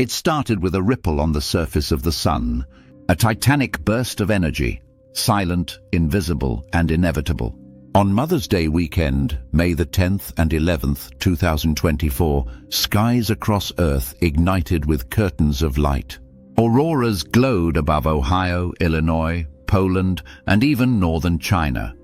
It started with a ripple on the surface of the sun, a titanic burst of energy, silent, invisible, and inevitable. On Mother's Day weekend, May the 10th and 11th, 2024, skies across Earth ignited with curtains of light. Auroras glowed above Ohio, Illinois, Poland, and even northern China.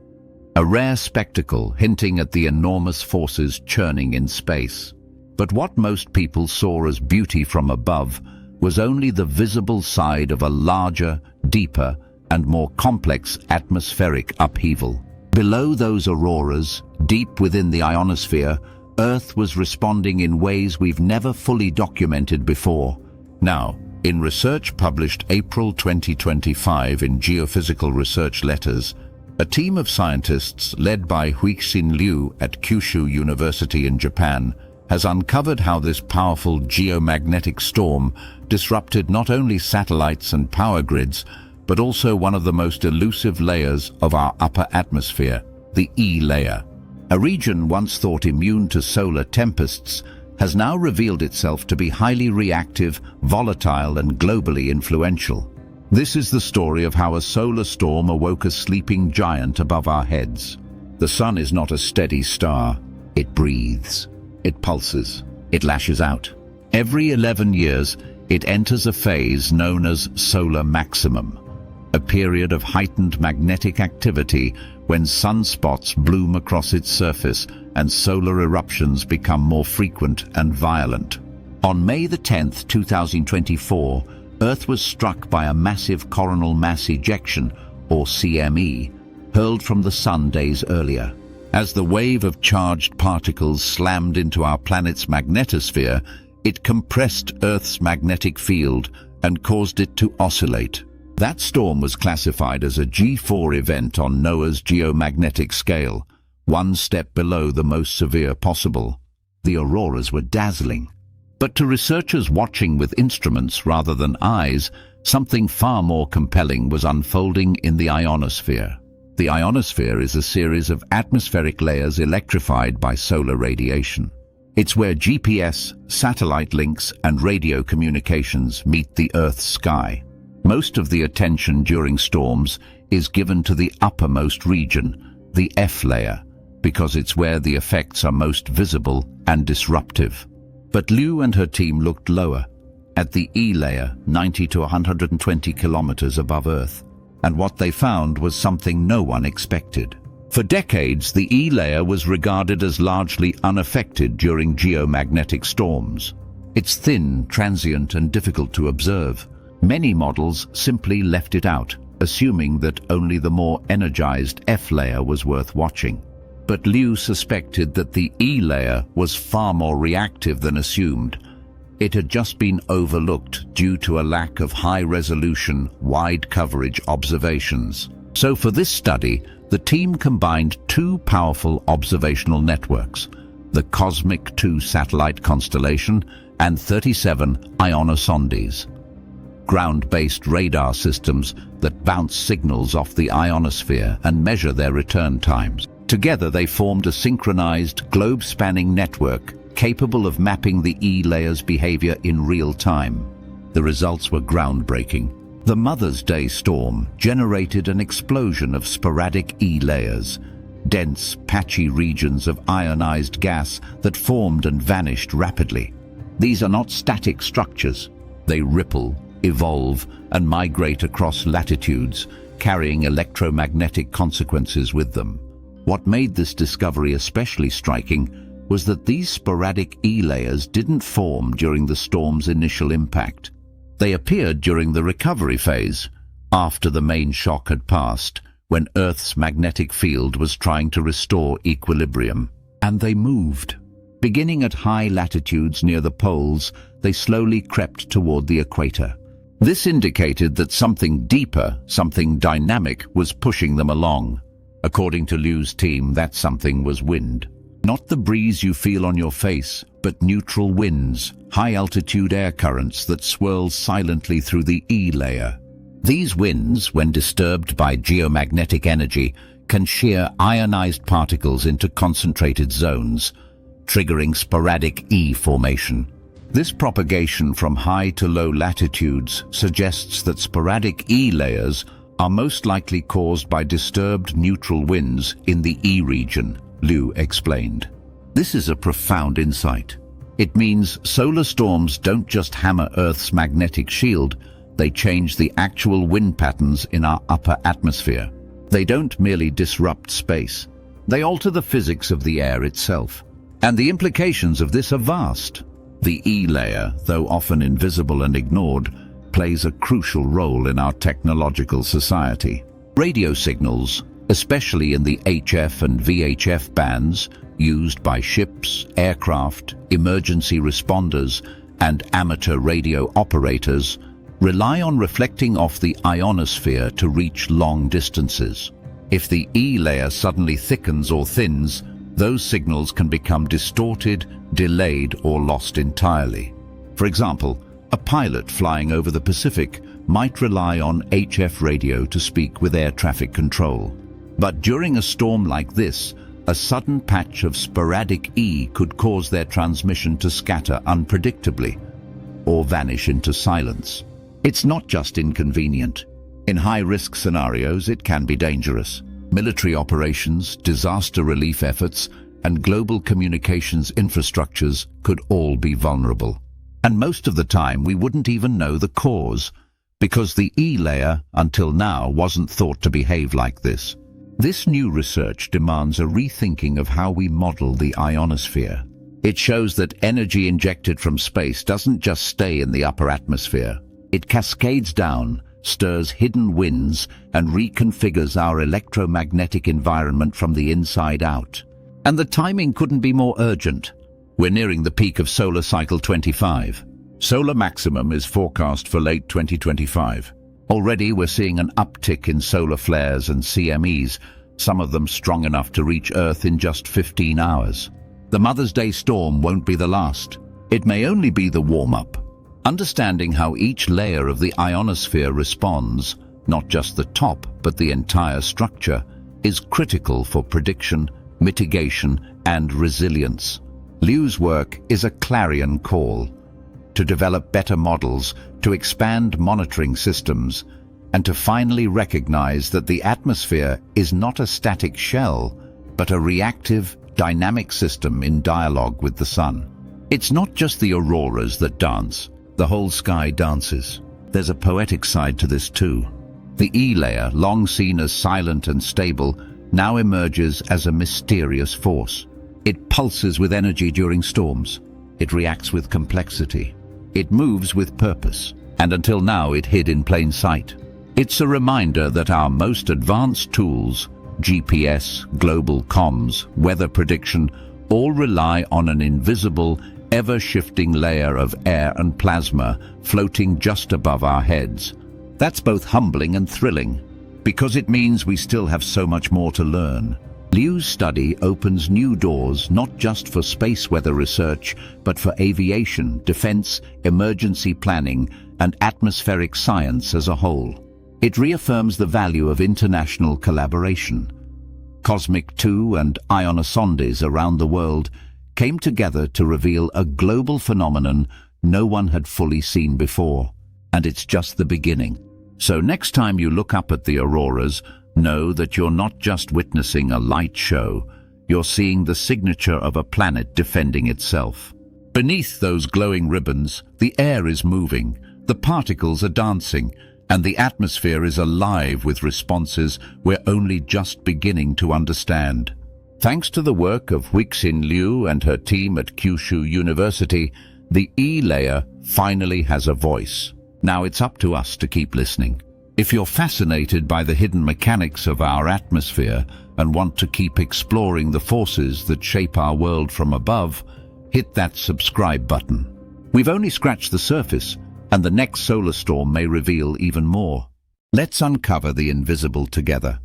A rare spectacle hinting at the enormous forces churning in space. But what most people saw as beauty from above was only the visible side of a larger, deeper, and more complex atmospheric upheaval. Below those auroras, deep within the ionosphere, Earth was responding in ways we've never fully documented before. Now, in research published April 2025 in Geophysical Research Letters, a team of scientists led by Huixin Liu at Kyushu University in Japan has uncovered how this powerful geomagnetic storm disrupted not only satellites and power grids, but also one of the most elusive layers of our upper atmosphere, the E layer. A region once thought immune to solar tempests has now revealed itself to be highly reactive, volatile, and globally influential. This is the story of how a solar storm awoke a sleeping giant above our heads. The sun is not a steady star. It breathes. It pulses. It lashes out. Every 11 years, it enters a phase known as solar maximum, a period of heightened magnetic activity when sunspots bloom across its surface and solar eruptions become more frequent and violent. On May the 10th, 2024, Earth was struck by a massive coronal mass ejection, or CME, hurled from the sun days earlier. As the wave of charged particles slammed into our planet's magnetosphere, it compressed Earth's magnetic field and caused it to oscillate. That storm was classified as a G4 event on NOAA's geomagnetic scale, one step below the most severe possible. The auroras were dazzling. But to researchers watching with instruments rather than eyes, something far more compelling was unfolding in the ionosphere. The ionosphere is a series of atmospheric layers electrified by solar radiation. It's where GPS, satellite links, and radio communications meet the Earth's sky. Most of the attention during storms is given to the uppermost region, the F layer, because it's where the effects are most visible and disruptive. But Liu and her team looked lower, at the E layer, 90 to 120 kilometers above Earth, and what they found was something no one expected. For decades, the E layer was regarded as largely unaffected during geomagnetic storms. It's thin, transient, and difficult to observe. Many models simply left it out, assuming that only the more energized F layer was worth watching. But Liu suspected that the E layer was far more reactive than assumed. It had just been overlooked due to a lack of high-resolution, wide-coverage observations. So for this study, the team combined two powerful observational networks, the Cosmic 2 satellite constellation and 37 ionosondes, ground-based radar systems that bounce signals off the ionosphere and measure their return times. Together they formed a synchronized, globe-spanning network capable of mapping the E layer's behavior in real time. The results were groundbreaking. The Mother's Day storm generated an explosion of sporadic E layers, dense, patchy regions of ionized gas that formed and vanished rapidly. These are not static structures. They ripple, evolve, and migrate across latitudes, carrying electromagnetic consequences with them. What made this discovery especially striking was that these sporadic E layers didn't form during the storm's initial impact. They appeared during the recovery phase, after the main shock had passed, when Earth's magnetic field was trying to restore equilibrium. And they moved. Beginning at high latitudes near the poles, they slowly crept toward the equator. This indicated that something deeper, something dynamic, was pushing them along. According to Liu's team, that something was wind. Not the breeze you feel on your face, but neutral winds, high-altitude air currents that swirl silently through the E layer. These winds, when disturbed by geomagnetic energy, can shear ionized particles into concentrated zones, triggering sporadic E formation. This propagation from high to low latitudes suggests that sporadic E layers are most likely caused by disturbed neutral winds in the E region, Liu explained. This is a profound insight. It means solar storms don't just hammer Earth's magnetic shield, they change the actual wind patterns in our upper atmosphere. They don't merely disrupt space, they alter the physics of the air itself. And the implications of this are vast. The E layer, though often invisible and ignored, plays a crucial role in our technological society. Radio signals, especially in the HF and VHF bands, used by ships, aircraft, emergency responders, and amateur radio operators, rely on reflecting off the ionosphere to reach long distances. If the E layer suddenly thickens or thins, those signals can become distorted, delayed, or lost entirely. For example, a pilot flying over the Pacific might rely on HF radio to speak with air traffic control. But during a storm like this, a sudden patch of sporadic E could cause their transmission to scatter unpredictably or vanish into silence. It's not just inconvenient. In high-risk scenarios, it can be dangerous. Military operations, disaster relief efforts, and global communications infrastructures could all be vulnerable. And most of the time we wouldn't even know the cause, because the E layer, until now, wasn't thought to behave like this. This new research demands a rethinking of how we model the ionosphere. It shows that energy injected from space doesn't just stay in the upper atmosphere. It cascades down, stirs hidden winds, and reconfigures our electromagnetic environment from the inside out. And the timing couldn't be more urgent. We're nearing the peak of solar cycle 25. Solar maximum is forecast for late 2025. Already we're seeing an uptick in solar flares and CMEs, some of them strong enough to reach Earth in just 15 hours. The Mother's Day storm won't be the last. It may only be the warm-up. Understanding how each layer of the ionosphere responds, not just the top but the entire structure, is critical for prediction, mitigation, and resilience. Liu's work is a clarion call to develop better models, to expand monitoring systems, and to finally recognize that the atmosphere is not a static shell, but a reactive, dynamic system in dialogue with the sun. It's not just the auroras that dance, the whole sky dances. There's a poetic side to this too. The E layer, long seen as silent and stable, now emerges as a mysterious force. It pulses with energy during storms. It reacts with complexity. It moves with purpose. And until now it hid in plain sight. It's a reminder that our most advanced tools, GPS, global comms, weather prediction, all rely on an invisible, ever-shifting layer of air and plasma floating just above our heads. That's both humbling and thrilling, because it means we still have so much more to learn. Liu's study opens new doors not just for space weather research, but for aviation, defense, emergency planning, and atmospheric science as a whole. It reaffirms the value of international collaboration. Cosmic 2 and ionosondes around the world came together to reveal a global phenomenon no one had fully seen before. And it's just the beginning. So next time you look up at the auroras, know that you're not just witnessing a light show, you're seeing the signature of a planet defending itself. Beneath those glowing ribbons, the air is moving, the particles are dancing, and the atmosphere is alive with responses we're only just beginning to understand. Thanks to the work of Huixin Liu and her team at Kyushu University, the E layer finally has a voice. Now it's up to us to keep listening. If you're fascinated by the hidden mechanics of our atmosphere and want to keep exploring the forces that shape our world from above, hit that subscribe button. We've only scratched the surface, and the next solar storm may reveal even more. Let's uncover the invisible together.